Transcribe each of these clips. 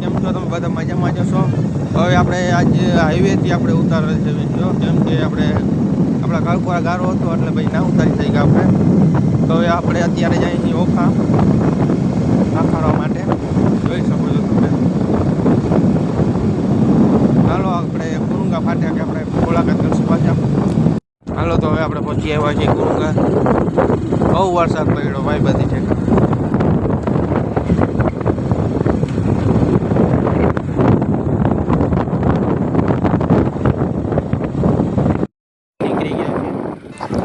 કેમ છો તમે બધા મજામાં જશો? હવે આપણે આજ હાઈવેથી આપણે ઉતારે છે વિડીયો, કેમ કે આપણે આપણા કાલપુરા ગારો હતો એટલે ભાઈ ના ઉતારી થઈ ગયા આપણે. તો હવે આપણે અત્યારે જઈએ છીએ ઓખા નાખાડવા માટે. જોઈ શકો છો તમે. હાલો આપણે કુરુંગા ફાટ્યા કે આપણે મુલાકાત કરશું પાછા. હાલો તો હવે આપણે પહોંચી આવ્યા છીએ કુરુંગા. બહુ વરસાદ પડ્યો ભાઈ બધી છે.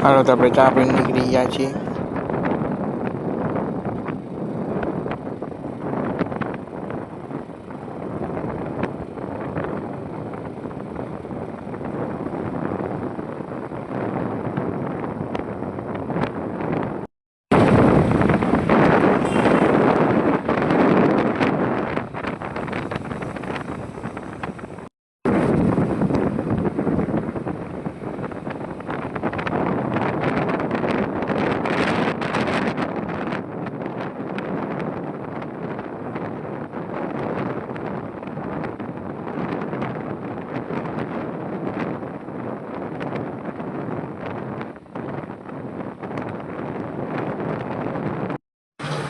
હાલો તો આપણે ચા પીને નીકળી ગયા છીએ.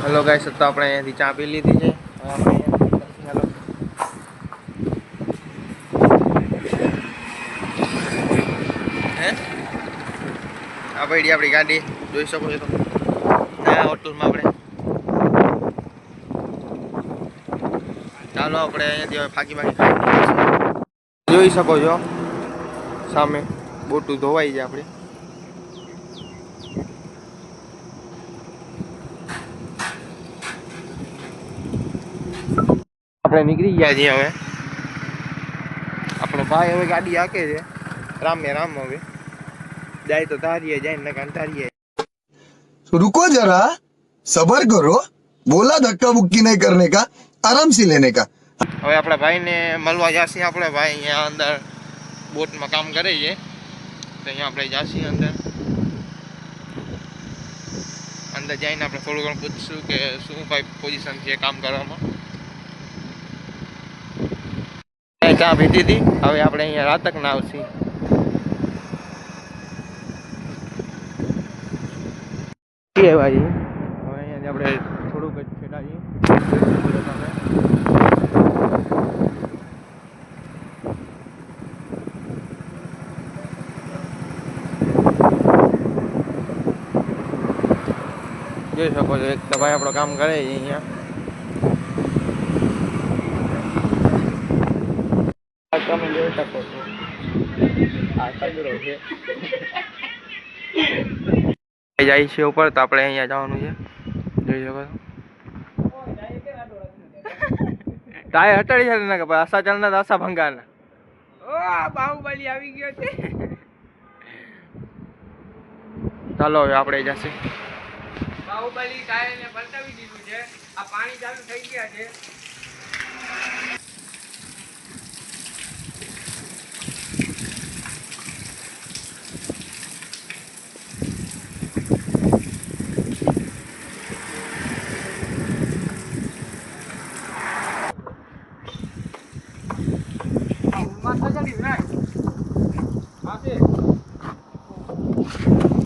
હેલો ગાઈસ, તો આપણે અહીંયાથી ચા પી લીધી છે. હેલો હે આ પડી આપણી ગાડી જોઈ શકો છો તમે. નયા હોટલમાં આપણે ચાલો આપણે અહીંયાથી હવે ફાકી ખાઈ જોઈ શકો છો સામે બોટું ધોવાઈ જાય આપણે. આપણે નીકળી ગયા છીએ હવે. આપણો ભાઈ હવે ગાડી હાકે છે. રામે રામ હવે જાય તો ધારીએ જાય ને ધારીએ. रुको जरा सबर करो बोला धक्का मुक्की नहीं करने का आराम से लेने का. હવે આપણા ભાઈને મળવા જશે. આપણે ભાઈ અહીંયા અંદર બોટમાં કામ કરે છે તો અહીંયા આપણે જઈએ અંદર જઈને આપણે થોડું ઘણું પૂછશું કે શું ભાઈ પોઝિશન છે કામ કરવામાં. ચા પીધી હતી. હવે આપણે અહીંયા રાતક ના આવશે. ભાઈ હવે અહીંયાથી આપણે થોડુંક જ છેડા જઈએ. જોઈ શકો છો એક તો ભાઈ આપણો કામ કરે છે અહીંયા. તમે જોઈ શકો છો આ સગડો છે જાય છે ઉપર. તો આપણે અહીંયા જવાનું છે જોઈ શકો છો. ટાયર હટાડી છે ને કે ભાઈ આશા ચાલના આશા ભંગારના. ઓ બાહુબલી આવી ગયો છે. ચાલો હવે આપણે જશે. બાહુબલી ટાયર ને પલટાવી દીધું છે. આ પાણી ચાલુ થઈ ગયા છે.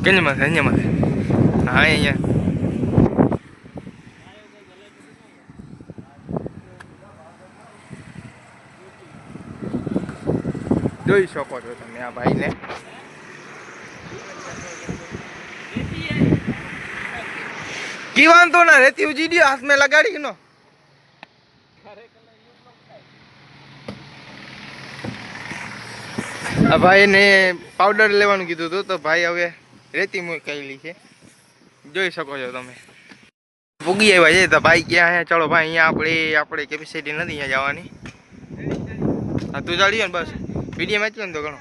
કેમાં છે હા અહીંયા જોઈ શકો છો તમે આ ભાઈને. કીવાન તો ના રહેતી ઉજી હાથ મેં લગાડી નો. આ ભાઈને પાવડર લેવાનું કીધું હતું તો ભાઈ હવે રેતી મૂકેલી છે જોઈ શકો છો તમે. પૂગી આવ્યા છે તો ભાઈ ક્યાં અહીંયા. ચાલો ભાઈ અહીંયા આપણે કેપેસિટી નથી અહીંયા જવાની. હા તું ચાલીએ ને બસ વિડીયો મેચી ને તો ઘણો.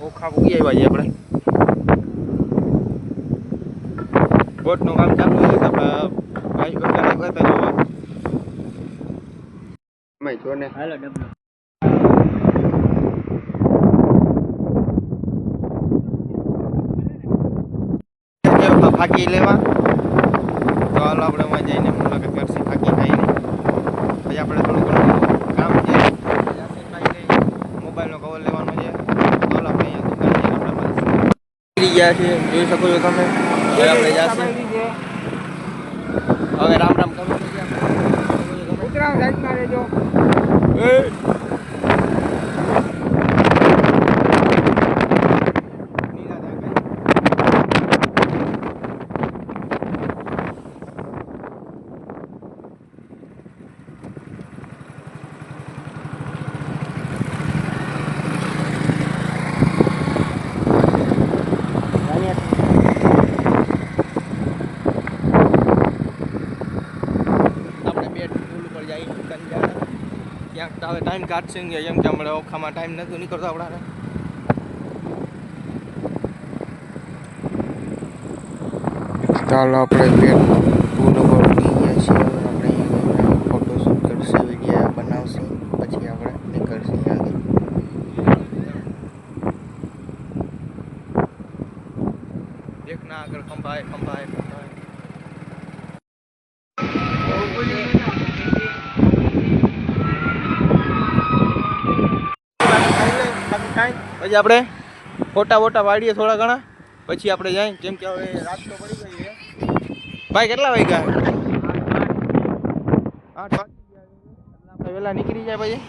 ઓખા પૂગી આવ્યા છે આપણે. બોટનું કામ ચાલુ છે તો ભાઈ બધા કરતા જોવા ભાઈ જો ને. હાલો ડબલો ફાકી લેવા. તો હાલો આપણે એમાં જઈને મુલાકાત કરશે ફાકી ખાઈને. પછી આપણે થોડું ઘણું કામ છે, મોબાઈલનો કવર લેવાનો છે. તો હાલો આપણે અહીંયા દુકાને જઈને આપણે નીકળી ગયા છે, જોઈ શકો છો તમે. હવે આપણે જશે, હવે રામ રામ કરવાનું છે. ઉતરાવ સાઈડમાં રહેજો. ક્યાંક તો હવે ટાઈમ કાઢશે ને એમ કે હમણાં ઓખામાં ટાઈમ નહોતું નીકળતો આપણા. ચાલો આપણે બેટ ટૂલ ઉપર ઉઠી ગયા છીએ. હવે આપણે અહીંયા ફોટોશૂટ કરશે, વિડીયો બનાવશે, પછી આપણે નીકળશે આગળ. એક ના આગળ ખંભાય ખંભાય ખંભાય. પછી આપણે ફોટા વોટા વાળીએ થોડા ઘણા, પછી આપણે જાય. કેમ કે હવે રાત તો પડી ગઈ છે. ભાઈ કેટલા વાગ્યા? 8 વાગી ગયા. આપણે વહેલા નીકળી જાય પછી.